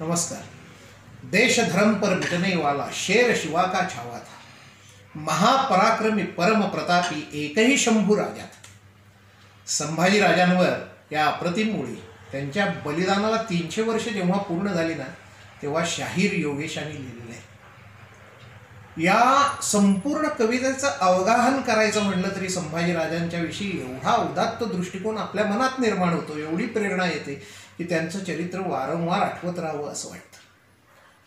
नमस्कार। देश धर्म पर मिटने वाला शेर शिवा का छावा था, महापराक्रमी परम प्रतापी एकही शंभू राजा था। संभाजी राजांवर या अप्रतिम ओळी त्यांच्या बलिदानाला 300 वर्ष जेव्हा पूर्ण झाली ना, तेव्हा शाहीर योगेशांनी लिहिलेलं आहे। या संपूर्ण कवितेचं अवगाहन करायचं म्हटलं तरी संभाजी राजांच्या विषयी एवढा उदात्त दृष्टिकोन आपल्या मनात निर्माण होतो, एवढी प्रेरणा येते की त्यांचं चरित्र वारंवार आठवत राहावं असं वाटतं।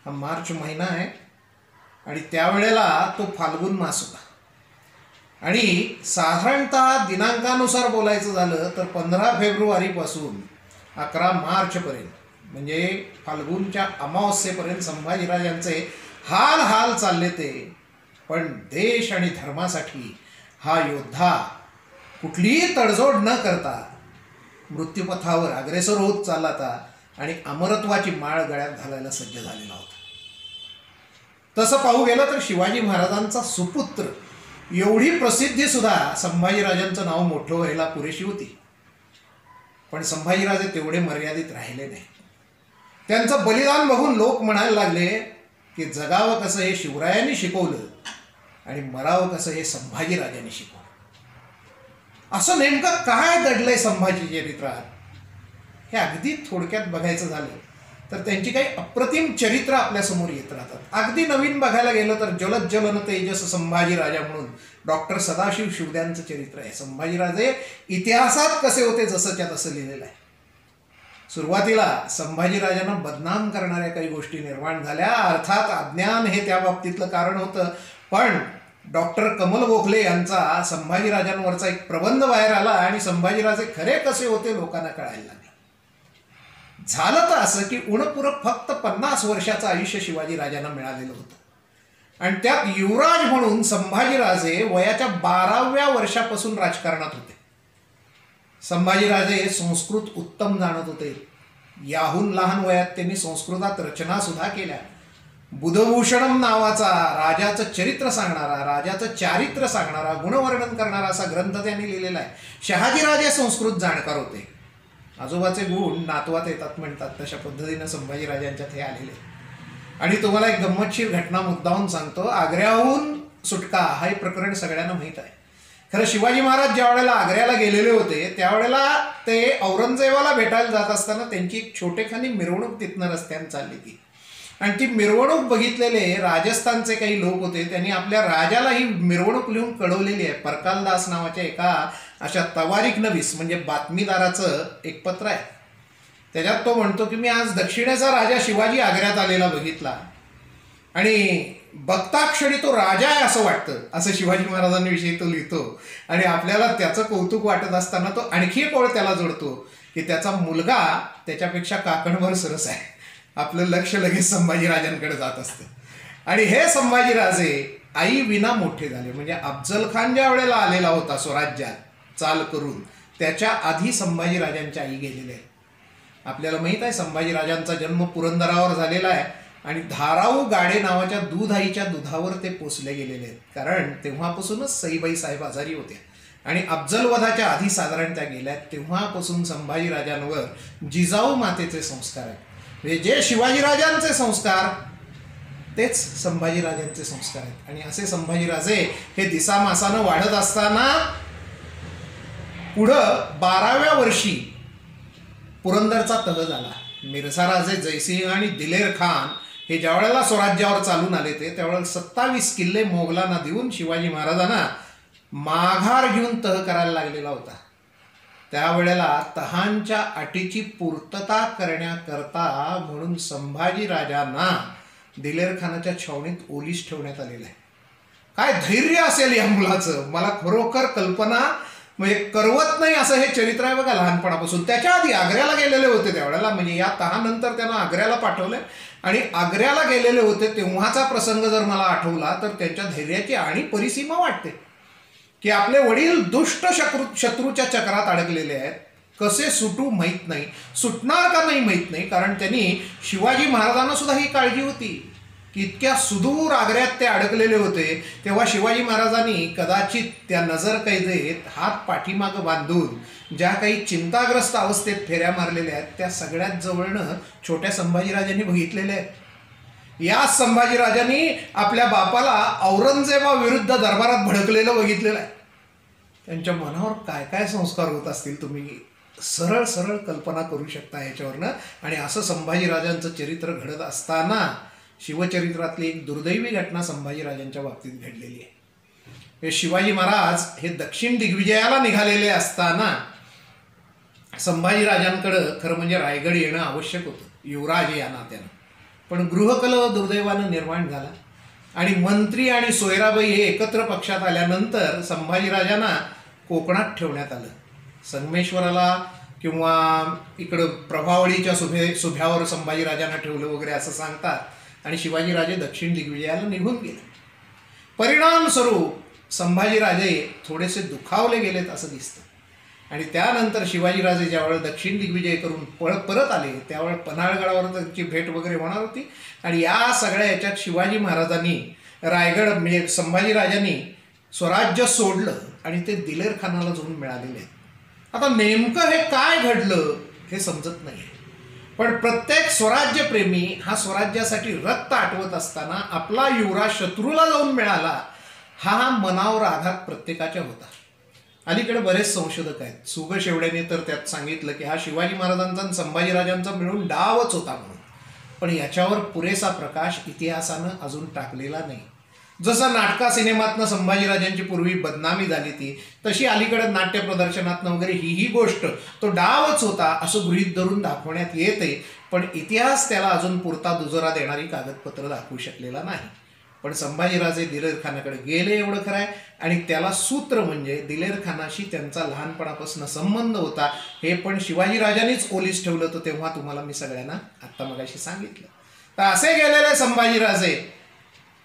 हा मार्च महिना आहे आणि त्यावेळेला तो फाल्गुन मास होता आणि साधारणतः दिनांकानुसार बोलायचं झालं तर 15 फेब्रुवारीपासून 11 मार्चपर्यंत म्हणजे फाल्गुनच्या अमावस्येपर्यंत संभाजीराजांचे हाल चालले ते। पण देश आणि धर्मासाठी हा योद्धा कुठलीही तडजोड न करता मृत्यूपथावर अग्रेसर होत चालला होता आणि अमरत्वाची माळ गळ्यात घालायला सज्ज झालेला होता। तसं पाहू गेलं तर शिवाजी महाराजांचा सुपुत्र एवढी प्रसिद्धी सुद्धा संभाजीराजांचं नाव मोठं व्हायला पुरेशी होती। पण संभाजीराजे तेवढे मर्यादित राहिले नाही। त्यांचं बलिदान बघून लोक म्हणायला लागले की जगावं कसं हे शिवरायांनी शिकवलं आणि मरावं कसं हे संभाजीराजांनी शिकवलं। असं नेमकं काय दडलंय संभाजी चरित्रात, हे अगदी थोडक्यात बघायचं झालं तर त्यांची काही अप्रतिम चरित्र आपल्यासमोर येत राहतात। अगदी नवीन बघायला गेलं तर जलद ज्वलन तेजस संभाजीराजा म्हणून डॉक्टर सदाशिव शिवद्यांचं चरित्र आहे। संभाजीराजे इतिहासात कसे होते जसंच्या तसं लिहिलेलं आहे। सुरुवातीला संभाजीराजांना बदनाम करणाऱ्या काही गोष्टी निर्माण झाल्या, अर्थात अज्ञान हे त्या बाबतीतलं कारण होतं। पण डॉक्टर कमल गोखले यांचा संभाजीराजांवरचा एक प्रबंध बाहेर आला आणि संभाजीराजे खरे कसे होते लोकांना कळायला लागले। झालं तर असं की उणपुरं फक्त 50 वर्षाचं आयुष्य शिवाजीराजांना मिळालेलं होतं आणि त्यात युवराज म्हणून संभाजीराजे वयाच्या 12व्या वर्षापासून राजकारणात होते। संभाजीराजे संस्कृत उत्तम जाणत होते। याहून लहान वयात त्यांनी संस्कृतात रचना सुद्धा केल्या। बुधभूषणम नावाचा राजाचं चरित्र सांगणारा, राजाचं चारित्र्य सांगणारा, गुणवर्णन करणारा असा ग्रंथ त्यांनी लिहिलेला आहे। शहाजीराजे संस्कृत जाणकार होते। आजोबाचे गुण नातवात येतात म्हणतात, तशा पद्धतीनं संभाजीराजांच्यात हे आलेले। आणि तुम्हाला एक गंमतशीर घटना मुद्दाहून सांगतो। आग्र्याहून सुटका हा प्रकरण सगळ्यांना माहीत आहे। खरं शिवाजी महाराज ज्या वेळेला आग्र्याला गेलेले होते त्यावेळेला ते औरंगजेबाला भेटायला जात असताना त्यांची एक छोटेखानी मिरवणूक तिथनं रस्त्याने चालली ती आणि ती मिरवणूक बघितलेले राजस्थानचे काही लोक होते। त्यांनी आपल्या राजाला ही मिरवणूक लिहून कळवलेली आहे। परकालदास नावाच्या एका अशा तवारीख नवीस म्हणजे बातमीदाराचं एक पत्र आहे। त्याच्यात तो म्हणतो की मी आज दक्षिणेचा राजा शिवाजी आग्र्यात आलेला बघितला आणि बघताक्षणी तो राजा आहे असं वाटतं, असं शिवाजी महाराजांविषयी तो लिहितो। आणि आपल्याला त्याचं कौतुक वाटत असताना तो आणखी एक ओळ त्याला जोडतो की त्याचा मुलगा त्याच्यापेक्षा काकणभर सरस आहे। आपलं लक्ष लगेच संभाजीराजांकडे जात असतं। आणि हे संभाजीराजे आई विना मोठे झाले। म्हणजे अफजल खान ज्या वेळेला आलेला होता स्वराज्यात चाल करून, त्याच्या आधी संभाजीराजांच्या आई गेलेल्या आहेत। आपल्याला माहीत आहे संभाजीराजांचा जन्म पुरंदरावर झालेला आहे आणि धाराऊ गाडे नावाच्या दूध आईच्या दुधावर ते पोचले गेलेले आहेत, कारण तेव्हापासूनच सईबाई साहेब आजारी होते आणि अफजलवधाच्या आधी साधारण त्या गेल्या। तेव्हापासून संभाजीराजांवर जिजाऊ मातेचे संस्कार आहेत। म्हणजे जे शिवाजीराजांचे संस्कार तेच संभाजीराजांचे संस्कार आहेत। आणि असे संभाजीराजे हे दिसामासानं वाढत असताना पुढं 12व्या वर्षी पुरंदरचा तह झाला। मिर्झाराजे जयसिंह आणि दिलेर खान हे ज्या वेळेला स्वराज्यावर चालून आले त्यावेळेला 27 किल्ले मोगलांना देऊन शिवाजी महाराजांना माघार घेऊन तह करायला लागलेला होता। त्यावेळेला तहांच्या अटीची पूर्तता करण्याकरता म्हणून संभाजीराजांना दिलेर खानाच्या छावणीत ओलीस ठेवण्यात आलेलं आहे। काय धैर्य असेल या मुलाचं, मला खरोखर कल्पना म्हणजे करवत नाही असं हे चरित्र आहे बघा लहानपणापासून। त्याच्या आधी आग्र्याला गेलेले होते त्यावेळेला, म्हणजे या तहानंतर त्यांना आग्र्याला पाठवले आणि आग्र्याला गेलेले होते तेव्हाचा प्रसंग जर मला आठवला तर त्यांच्या धैर्याची आणि परिसीमा वाटते की आपले वडील दुष्ट शत्रूच्या चक्रात अडकलेले आहेत, कसे सुटू माहीत नाही, सुटणार का नाही माहीत नाही। कारण त्यांनी शिवाजी महाराजांना सुद्धा ही काळजी होती की इतक्या सुदूर आग्र्यात ते अडकलेले होते, तेव्हा शिवाजी महाराजांनी कदाचित त्या नजर कैदेत हात पाठीमागं बांधून ज्या काही चिंताग्रस्त अवस्थेत फेऱ्या मारलेल्या आहेत त्या सगळ्यात जवळनं छोट्या संभाजीराजांनी बघितलेल्या आहेत. या संभाजीराजांनी आपल्या बापाला औरंगजेबाविरुद्ध दरबारात भडकलेलं बघितलेलं आहे. त्यांच्या मनावर काय काय संस्कार होत असतील तुम्ही सरळ सरळ कल्पना करू शकता याच्यावरनं. आणि असं संभाजीराजांचं चरित्र घडत असताना शिवचरित्रातली एक दुर्दैवी घटना संभाजीराजांच्या बाबतीत घडलेली आहे. हे शिवाजी महाराज हे दक्षिण दिग्विजयाला निघालेले असताना संभाजीराजांकडं खरं म्हणजे रायगड येणं आवश्यक होतं युवराज या नात्यानं. पण गृहकलह दुर्दैवानं निर्माण झाला आणि मंत्री आणि सोयराबाई हे एकत्र पक्षात आल्यानंतर संभाजीराजांना कोकणात ठेवण्यात आलं. संगमेश्वराला किंवा इकडं प्रभावळीच्या सुभ्यावर संभाजीराजांना ठेवलं वगैरे असं सांगतात. आणि शिवाजीराजे दक्षिण दिग्विजयाला निघून गेले. परिणामस्वरूप संभाजीराजे थोडेसे दुखावले गेलेत असं दिसतं. आणि त्यानंतर शिवाजीराजे ज्यावेळेस दक्षिण दिग्विजय करून परत आले त्यावेळेस पन्हाळगडावर त्यांची भेट वगैरे होणार होती. आणि या सगळ्या याच्यात शिवाजी महाराजांनी रायगड म्हणजे संभाजीराजांनी स्वराज्य सोडलं आणि ते दिलेर खानाला जाऊन मिळालेले आहेत. आता नेमकं हे काय घडलं हे समजत नाही. पण प्रत्येक स्वराज्यप्रेमी हा स्वराज्यासाठी रक्त आटवत असताना आपला युवराज शत्रूला जाऊन मिळाला हा मनावर आघात प्रत्येकाच्या होता. अलीकडे बरेच संशोधक आहेत. सुग शेवड्याने तर त्यात सांगितलं की हा शिवाजी महाराजांचा आणि संभाजीराजांचा मिळून डावच होता म्हणून. पण याच्यावर पुरेसा प्रकाश इतिहासानं अजून टाकलेला नाही. जसं नाटका सिनेमातनं संभाजीराजांची पूर्वी बदनामी झाली ती तशी अलीकडे नाट्य प्रदर्शनातनं वगैरे ही गोष्ट तो डावच होता असं गृहीत धरून दाखवण्यात येते. पण इतिहास त्याला अजून पुरता दुजोरा देणारी कागदपत्र दाखवू शकलेला नाही. पण संभाजीराजे दिलेर खानाकडे गेले एवढं खरं आहे. आणि त्याला सूत्र म्हणजे दिलेर खानाशी त्यांचा लहानपणापासून संबंध होता हे पण शिवाजीराजांनीच ओलीस ठेवलं. तर तेव्हा तुम्हाला मी सगळ्यांना आत्ता मगाशी सांगितलं. तर असे गेलेले संभाजीराजे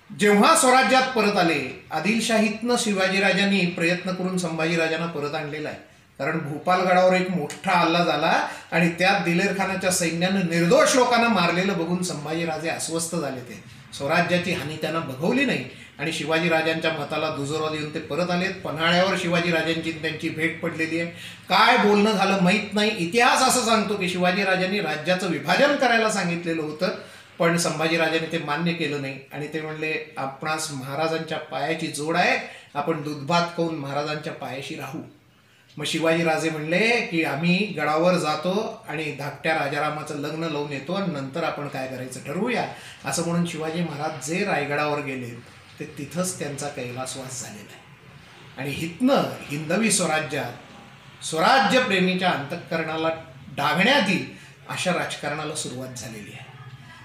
जेव्हा स्वराज्यात परत आले आदिलशाहीतनं शिवाजीराजांनी प्रयत्न करून संभाजीराजांना परत आणलेला आहे. कारण भोपालगडावर एक मोठा हल्ला झाला आणि त्यात दिलेर खानाच्या सैन्यानं निर्दोष लोकांना मारलेलं बघून संभाजीराजे अस्वस्थ झाले. ते स्वराज्याची हानी त्यांना बघवली नाही आणि शिवाजीराजांच्या मताला दुजोरा देऊन ते परत आलेत. पन्हाळ्यावर शिवाजीराजांची त्यांची भेट पडलेली आहे. काय बोलणं झालं माहीत नाही. इतिहास असं सांगतो की शिवाजीराजांनी राज्याचं विभाजन करायला सांगितलेलं होतं पण संभाजीराजांनी ते मान्य केलं नाही. आणि ते म्हणले आपणास महाराजांच्या पायाची जोड आहे, आपण दूधभात खाऊन महाराजांच्या पायाशी राहू. मग शिवाजीराजे म्हणले की आम्ही गडावर जातो आणि धाकट्या राजारामाचं लग्न लावून येतो आणि नंतर आपण काय करायचं ठरवूया असं म्हणून शिवाजी महाराज जे रायगडावर गेले ते तिथंच त्यांचा कैलासवास झालेला आहे. आणि हितनं हिंदवी स्वराज्यात स्वराज्यप्रेमीच्या अंतःकरणाला डागण्यात येईल अशा राजकारणाला सुरुवात झालेली आहे.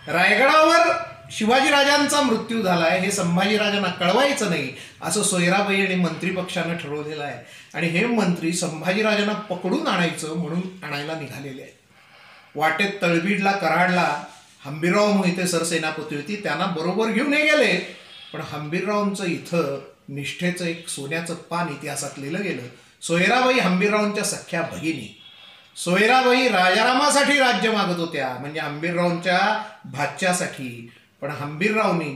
रायगडावर शिवाजीराजांचा मृत्यू झाला आहे हे संभाजीराजांना कळवायचं नाही असं सोयराबाई आणि मंत्री पक्षानं ठरवलेलं आहे. आणि हे मंत्री संभाजीराजांना पकडून आणायचं म्हणून आणायला निघालेले आहेत. वाटेत तळबीडला कराडला हंबीरराव मोहिते सरसेनापती होती त्यांना बरोबर घेऊन गेले. पण हंबीररावांचं इथं निष्ठेचं एक सोन्याचं पान इतिहासात लिहिलं गेलं. सोयराबाई हंबीररावांच्या सख्या भगिनी. सोयराबाई राजारामासाठी राज्य मागत होत्या म्हणजे हंबीररावांच्या भाच्यासाठी. पण हंबीररावनी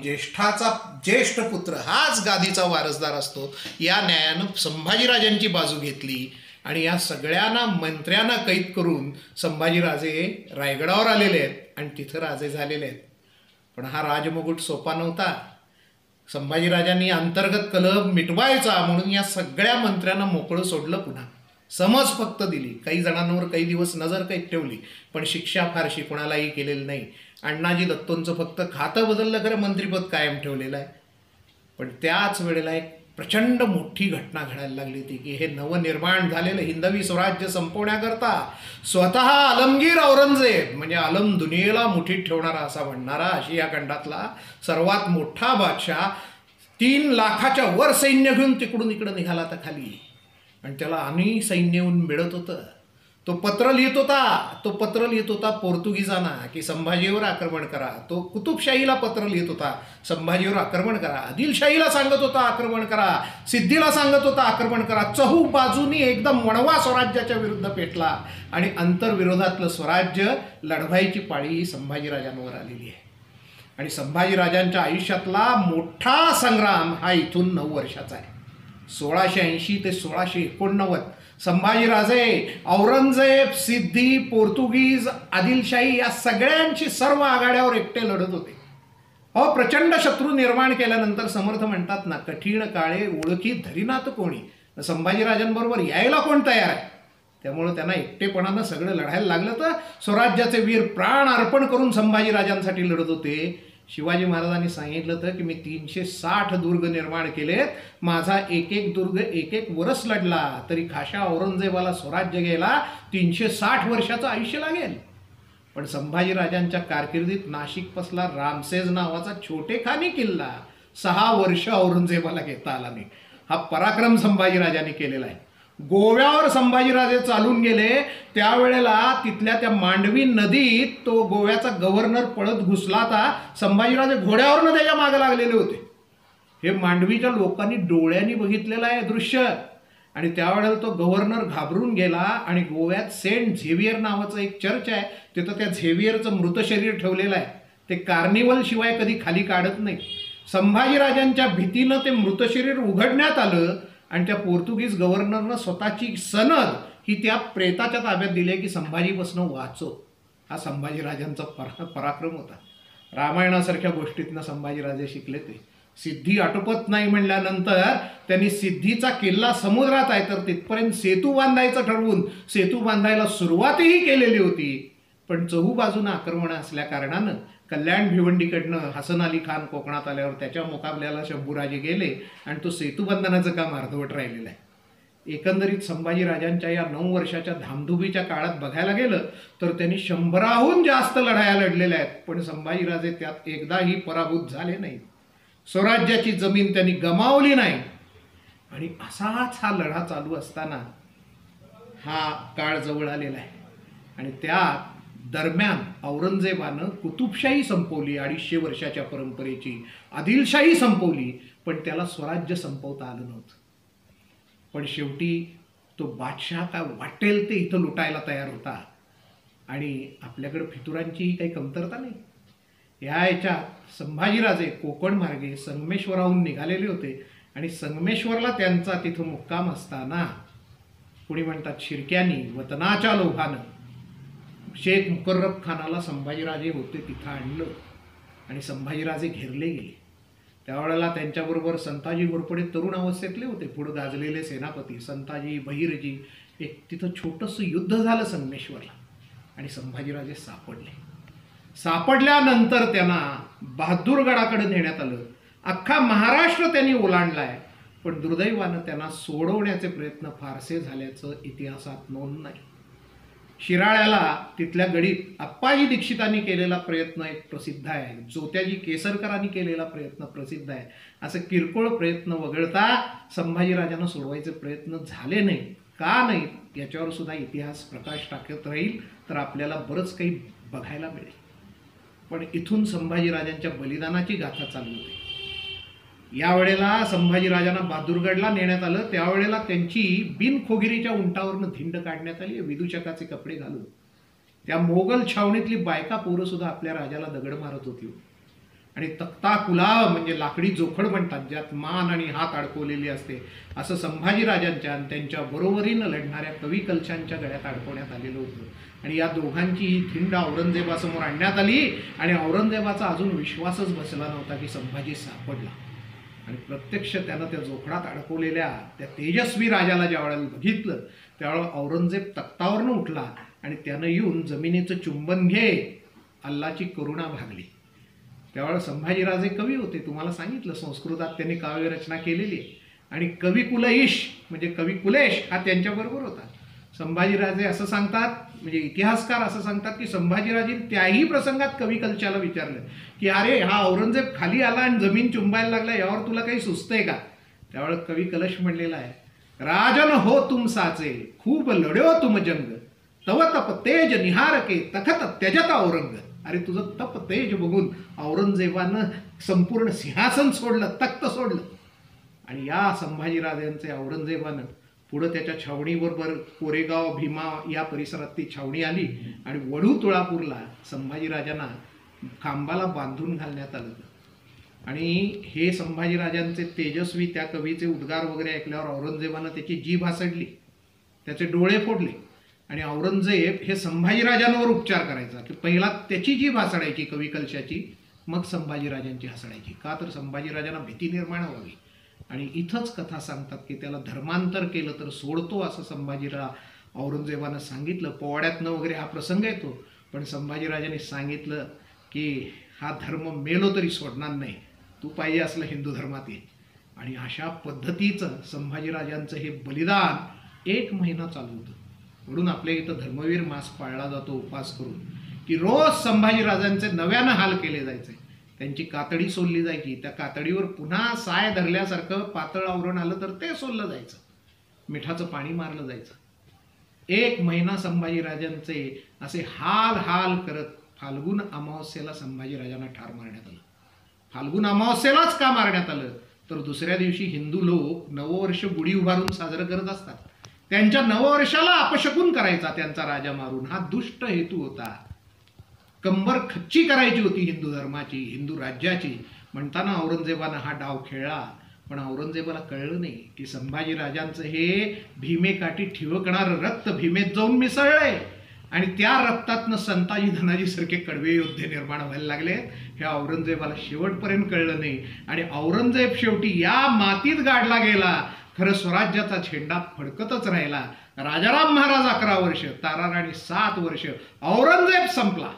ज्येष्ठ पुत्र हाच गादीचा वारसदार असतो या न्यायानं संभाजीराजांची बाजू घेतली आणि या सगळ्यांना मंत्र्यांना कैद करून संभाजीराजे रायगडावर आलेले आहेत आणि तिथं राजे झालेले आहेत. पण हा राजमुकुट सोपा नव्हता. संभाजीराजांनी अंतर्गत कलह मिटवायचा म्हणून या सगळ्या मंत्र्यांना मोकळं सोडलं. पुन्हा समज फक्त दिली. काही जणांवर काही दिवस नजर कैद ठेवली पण शिक्षा फारशी कोणालाही केलेली नाही. अण्णाजी दत्तोंचं फक्त खातं बदललं खरं मंत्रिपद कायम ठेवलेलं आहे. पण त्याच वेळेला एक प्रचंड मोठी घटना घडायला लागली होती की हे नवनिर्माण झालेलं हिंदवी स्वराज्य संपवण्याकरता स्वतः आलमगीर औरंगजेब म्हणजे आलम दुनियेला मुठीत ठेवणारा असा म्हणणारा आशिया खंडातला सर्वात मोठा बादशाह 3 लाखाच्या वर सैन्य घेऊन तिकडून इकडं निघाला आता खाली. आणि त्याला आणि सैन्य येऊन मिळत होतं. तो पत्र लिहित होता पोर्तुगीजांना की संभाजीवर आक्रमण करा. तो कुतुबशाहीला पत्र लिहित होता संभाजीवर आक्रमण करा. आदिलशाहीला सांगत होता आक्रमण करा. सिद्धीला सांगत होता आक्रमण करा. चहू बाजूनी एकदम वणवा स्वराज्याच्या विरुद्ध पेटला आणि आंतरविरोधातलं स्वराज्य लढवायची पाळी संभाजीराजांवर आलेली आहे. आणि संभाजीराजांच्या आयुष्यातला मोठा संग्राम हा इथून 9 वर्षाचा आहे. 1680 ते 1689 संभाजीराजे औरंगजेब, सिद्धी, पोर्तुगीज, आदिलशाही या सगळ्यांची सर्व आघाड्यावर एकटे लढत होते. प्रचंड शत्रू निर्माण केल्यानंतर समर्थ म्हणतात ना, कठीण काळे ओळखी धरीनात कोणी. संभाजीराजांबरोबर यायला कोण तयार आहे? त्यामुळे त्यांना एकटेपणानं सगळं लढायला लागलं. तर स्वराज्याचे वीर प्राण अर्पण करून संभाजीराजांसाठी लढत होते. शिवाजी महाराजांनी सांगितलं होतं की मी 360 दुर्ग निर्माण केलेत, माझा एक एक दुर्ग एक एक वर्ष लढला तरी खाशा औरंगजेबाला स्वराज्य घ्यायला 360 वर्षाचं आयुष्य लागेल. पण संभाजीराजांच्या कारकिर्दीत नाशिकपासला रामसेज नावाचा छोटेखानी किल्ला 6 वर्ष औरंगजेबाला घेता आला नाही. हा पराक्रम संभाजीराजांनी केलेला आहे. गोव्यावर संभाजीराजे चालून गेले त्यावेळेला तिथल्या त्या मांडवी नदीत तो गोव्याचा गव्हर्नर पळत घुसला होता. संभाजीराजे घोड्यावरनं त्याच्या मागे लागलेले होते. हे मांडवीच्या लोकांनी डोळ्यांनी बघितलेलं आहे दृश्य. आणि त्यावेळेला तो गव्हर्नर घाबरून गेला आणि गोव्यात सेंट झेवियर नावाचं एक चर्च आहे, तिथं त्या झेवियरचं मृत शरीर ठेवलेलं आहे. ते कार्निवल शिवाय कधी खाली काढत नाही. संभाजीराजांच्या भीतीनं ते मृत शरीर उघडण्यात आलं आणि त्या पोर्तुगीज गव्हर्नरनं स्वतःची सनद ही त्या प्रेताच्या ताब्यात दिली की संभाजीपासून वाचो. हा संभाजीराजांचा पराक्रम होता. रामायणासारख्या गोष्टीतनं संभाजीराजे शिकले. ते सिद्धी आटोपत नाही म्हणल्यानंतर त्यांनी सिद्धीचा किल्ला समुद्रात आहे तर तिथपर्यंत सेतू बांधायचं ठरवून सेतू बांधायला सुरुवातही केलेली होती. पण चहूबाजूनं आक्रमण असल्या कारणानं कल्याण भिवंडीकडनं हसन अली खान कोकणात आल्यावर त्याच्या मुकाबल्याला शंभूराजे गेले आणि तो सेतूबंधनाचं काम अर्धवट राहिलेलं आहे. एकंदरीत संभाजीराजांच्या या 9 वर्षाच्या धामधुमीच्या काळात बघायला गेलं तर त्यांनी 100हून जास्त लढाया लढलेल्या आहेत. पण संभाजीराजे त्यात एकदाही पराभूत झाले नाहीत. स्वराज्याची जमीन त्यांनी गमावली नाही. आणि असाच हा लढा चालू असताना हा काळ जवळ आलेला आहे. आणि त्या दरम्यान औरंगजेबानं कुतुबशाही संपवली, 250 वर्षाच्या परंपरेची आदिलशाही संपवली, पण त्याला स्वराज्य संपवता आलं नव्हतं. पण शेवटी तो बादशाह काय वाटेल ते इथं लुटायला तयार होता. आणि आपल्याकडे फितुरांचीही काही कमतरता नाही. याच्यात संभाजीराजे कोकण मार्गे संगमेश्वराहून निघालेले होते आणि संगमेश्वरला त्यांचा तिथं मुक्काम असताना कुणी म्हणतात शिर्क्यांनी वतनाच्या लोभानं शेख मुकर्रब खानाला संभाजीराजे होते तिथं आणलं आणि संभाजीराजे घेरले गेले. त्यावेळेला त्यांच्याबरोबर संताजी घोरपडे तरुण अवस्थेतले होते, पुढे गाजलेले सेनापती संताजी, बहिरजी. एक तिथं छोटंसं युद्ध झालं संगमेश्वरला आणि संभाजीराजे सापडले. सापडल्यानंतर त्यांना बहादूरगडाकडे नेण्यात आलं. अख्खा महाराष्ट्र त्यांनी ओलांडलाय, पण दुर्दैवानं त्यांना सोडवण्याचे प्रयत्न फारसे झाल्याचं इतिहासात नोंद नाही. शिराळ्याला तिथल्या गडीत अप्पाजी दीक्षितांनी केलेला प्रयत्न एक प्रसिद्ध आहे, जोत्याजी केसरकरांनी केलेला प्रयत्न प्रसिद्ध आहे. असं किरकोळ प्रयत्न वगळता संभाजीराजांना सोडवायचे प्रयत्न झाले नाही. का नाही याच्यावर सुद्धा इतिहास प्रकाश टाकत राहील तर आपल्याला बरंच काही बघायला मिळेल. पण इथून संभाजीराजांच्या बलिदानाची गाथा चालू होते. यावेळेला संभाजीराजांना बहादूरगडला नेण्यात आलं. त्यावेळेला त्यांची बिनखोगिरीच्या उंटावरनं धिंड काढण्यात आली विदूषकाचे कपडे घालून. त्या मोगल छावणीतली बायका पोरं सुद्धा आपल्या राजाला दगड मारत होती. आणि तख्ता कुलाव म्हणजे लाकडी जोखड म्हणतात, ज्यात मान आणि हात अडकवलेली असते, असं संभाजीराजांच्या आणि त्यांच्या बरोबरीनं लढणाऱ्या कवी कलशांच्या गळ्यात अडकवण्यात आलेलं होतं. आणि या दोघांची ही धिंड औरंगजेबासमोर आणण्यात आली आणि औरंगजेबाचा अजून विश्वासच बसला नव्हता की संभाजी सापडला. आणि प्रत्यक्ष त्यानं त्या जोखडात अडकवलेल्या त्या तेजस्वी राजाला ज्या वेळेला बघितलं त्यावेळेला औरंगजेब तख्तावरनं उठला आणि त्यानं येऊन जमिनीचं चुंबन घे, अल्लाची करुणा भागली. त्यावेळेला संभाजीराजे कवी होते, तुम्हाला सांगितलं संस्कृतात त्यांनी काव्यरचना केलेली आहे. आणि कवी कुलईश म्हणजे कवी कुलेश हा त्यांच्याबरोबर होता. संभाजीराजे असं सांगतात, म्हणजे इतिहासकार असं सांगतात की संभाजीराजे त्याही प्रसंगात कवी कलशाला विचारलं की अरे हा औरंगजेब खाली आला आणि जमीन चुंबायला लागला, यावर तुला काही सुचतंय का? त्यावेळेस कवी कलश म्हणलेला आहे, राजन हो तुम साचे खूप लढ्यो तुम जंग, तव तप तेज निहारके तखत त्यजत औरंग. अरे तुझं तप तेज बघून औरंगजेबानं संपूर्ण सिंहासन सोडलं, तख्त सोडलं. आणि या संभाजीराजांचे औरंगजेबानं पुढं त्याच्या छावणीबरोबर कोरेगाव, भीमा या परिसरात ती छावणी आली आणि वढू तुळापूरला संभाजीराजांना खांबाला बांधून घालण्यात आलं. आणि हे संभाजीराजांचे तेजस्वी त्या कवीचे उद्गार वगैरे ऐकल्यावर औरंगजेबानं त्याची जीभ हासडली, त्याचे डोळे फोडले. आणि औरंगजेब हे संभाजीराजांवर उपचार करायचा की पहिला त्याची जीभ हासडायची कवी कलशाची, मग संभाजीराजांची हासडायची. का तर संभाजीराजांना भीती निर्माण व्हावी. आणि इथंच कथा सांगतात की त्याला धर्मांतर केलं तर सोडतो असं औरंगजेबानं सांगितलं. पोवाड्यातनं वगैरे हा प्रसंग येतो, पण संभाजीराजांनी सांगितलं की हा धर्म मेलो तरी सोडणार नाही, तू पाहिजे असलं हिंदू धर्मात ये. आणि अशा पद्धतीचं संभाजीराजांचं हे बलिदान 1 महिना चालू होतं. म्हणून आपल्या इथं धर्मवीर मास पाळला जातो उपवास करून, की रोज संभाजीराजांचे नव्यानं हाल केले जायचे. त्यांची कातडी सोलली जायची, त्या कातडीवर पुन्हा साय धरल्यासारखं पातळ आवरण आलं तर ते सोललं जायचं, मिठाचं पाणी मारलं जायचं. 1 महिना संभाजीराजांचे असे हाल हाल करत फाल्गुन अमावस्येला संभाजीराजांना ठार मारण्यात आलं. फाल्गुन अमावस्येलाच का मारण्यात आलं तर दुसऱ्या दिवशी हिंदू लोक नववर्ष गुढी उभारून साजरं करत असतात. त्यांच्या नववर्षाला अपशकुन करायचा त्यांचा राजा मारून, हा दुष्ट हेतू होता. कंबर खच्ची करायची होती हिंदू धर्माची, हिंदू राज्याची. म्हणताना औरंगजेबानं हा डाव खेळला. पण औरंगजेबाला कळलं नाही की संभाजीराजांचं हे भीमेकाठी ठिवकणारं रक्त भीमेत जाऊन मिसळलंय आणि त्या रक्तातनं संताजी धनाजी सारखे कडवे योद्धे निर्माण व्हायला लागले. हे औरंगजेबाला शेवटपर्यंत कळलं नाही. आणि औरंगजेब शेवटी या मातीत गाडला गेला. खरं स्वराज्याचा झेंडा फडकतच राहिला. राजाराम महाराज 11 वर्ष, ताराराणी 7 वर्ष, औरंगजेब संपला,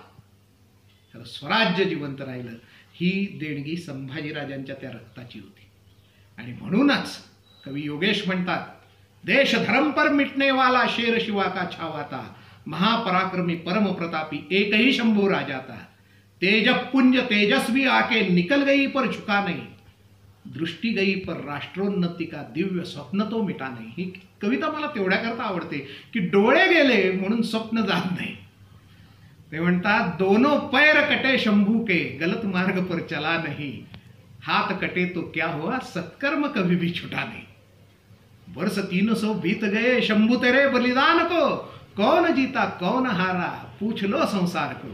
खरं स्वराज्य जिवंत राहिलं. ही देणगी संभाजीराजांच्या त्या रक्ताची होती. आणि म्हणूनच कवी योगेश म्हणतात, देश धर्म पर मिटने वाला शेर शिवा का छावा था, महापराक्रमी परम प्रतापी एक ही शंभू राजा था, तेज पुंज तेजस्वी आके निकल गई पर झुका नहीं, दृष्टी गई पर राष्ट्रोन्नति का दिव्य स्वप्न तो मिटा नहीं. ही कविता मला तेवढ्याकरता आवडते की डोळे गेले म्हणून स्वप्न जात नाही. ते म्हणतात, दोनों पैर कटे शंभू के, गलत मार्ग पर चला नहीं, हाथ कटे तो क्या हुआ, सत्कर्म कभी भी छुटा नहीं. वर्ष 300 बीत गए शंभू तेरे बलिदान को, कौन जीता कौन हारा, पूछ लो संसार को,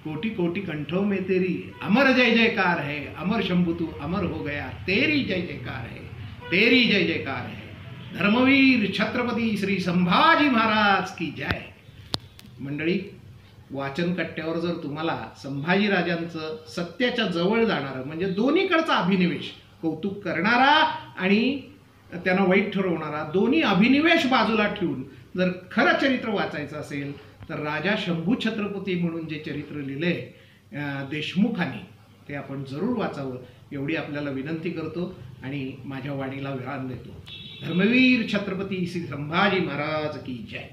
कोटि कोटि कंठों में तेरी अमर जय जयकार है, अमर शंभू तू अमर हो गया, तेरी जय जयकार है, तेरी जय जयकार है. धर्मवीर छत्रपती श्री संभाजी महाराज की जय. मंडळी, वाचन कट्ट्यावर जर तुम्हाला संभाजीराजांचं सत्याच्या जवळ जाणारं म्हणजे दोन्हीकडचा अभिनिवेश, कौतुक करणारा आणि त्यांना वाईट ठरवणारा, दोन्ही अभिनिवेश बाजूला ठेवून जर खरं चरित्र वाचायचं असेल तर राजा शंभू छत्रपती म्हणून जे चरित्र लिहिले देशमुखांनी ते आपण जरूर वाचावं एवढी आपल्याला विनंती करतो आणि माझ्या वाणीला विराम देतो. धर्मवीर छत्रपती श्री संभाजी महाराज की जय.